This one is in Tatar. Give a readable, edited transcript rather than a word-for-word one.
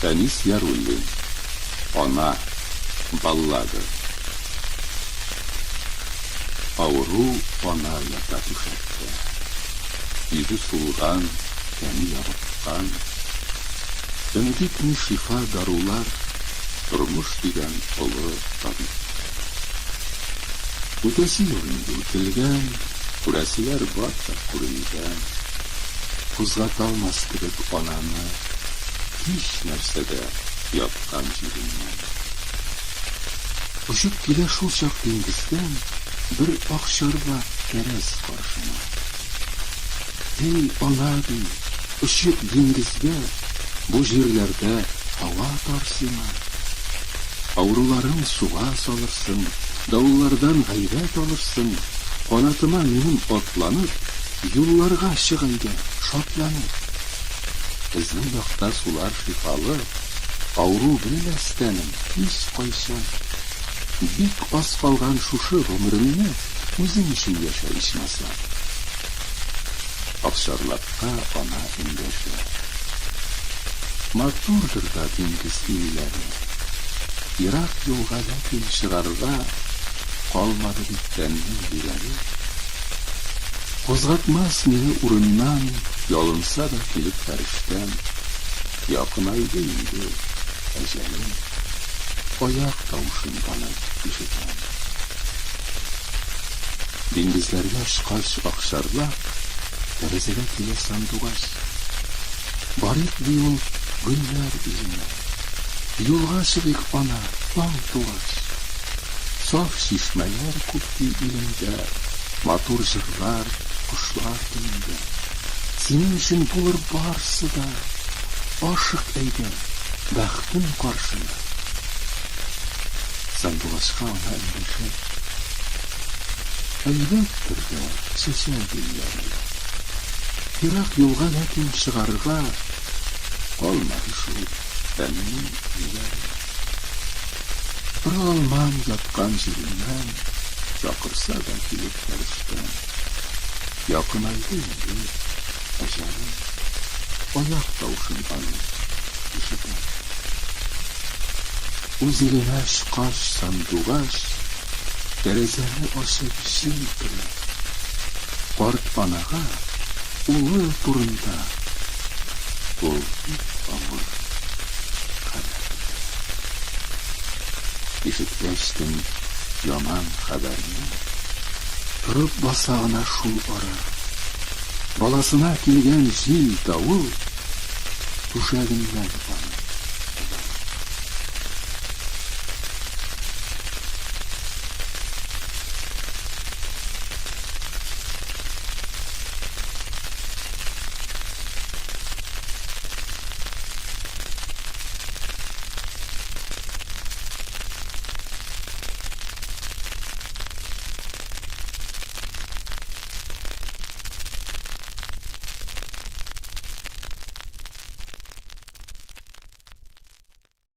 Фәнис Яруллин. Ана. Баллады. Ауру ана ята түшәккә. Йөзе сулган, тәне ябыккан. Өметитми шифа дарулар, тормыш дигән олы табип. Үтәсе юрында үтелгән, күрәселәр барча күренгән. Кузгата алмас кебек ананы, һич нәрсәдә яткан җиреннән. Очып килә шул чак диңгездән бер акчарга кәрәс каршыма. Эй, ана ди, очып диңгезгә, бу җирләрдә һава тарсыма. Ауруларың суга салырсың, давыллардан гайрәт алырсың, канатыма минем атланып, юлларга чыгайда шатланып. Безнең якта сулар шифалы, ауру белмәстәнем һич кайчан. Бик аз калган шушы гомеремне үзең өчен яшә ичмасам. Акчарлакка ана эндәшә. Матурдыр да диңгез илләре. Ерак юлга ләкин чыгарга калмады бит тәннең йөрәге. Кузгатмас мине урыннан, ялынса да килеп фәрештәм. Якынайды инде әҗәлем. Аяк тавышын гына ишетәм. Диңгезләргә чыккач акчарлап, тәрәзәгә килә сандугач. Барык ди ул гөлләр үзенә. Юлга чыгыйк ана, таң тугач. Саф чишмәләр күпти илендә, матур җырлар, кошлар телендә. Синең өчен булыр барсы да, ашык әйдә, бәхтем каршында. Сандугачка ана эндәшә. Әлбәттер дә чәчәк гөлләре. Ерак юлга ләкин чыгарга калмады шул тәннең йөрәге. Бер алман яткан җиреннән, чакырса да килеп фәрештәм. Якынайды инде әҗәлем. Аяк тавышын гына ишетәм. Үзенә чыккач сандугач, тәрәзәне ачып җилкерә. Карт анага улы турында ул бик авыр хәбәр. Ишеткәчтен яман хәбәрне, торып басагына шул ара. Баласына килгән җил давыл түшәгеннән аны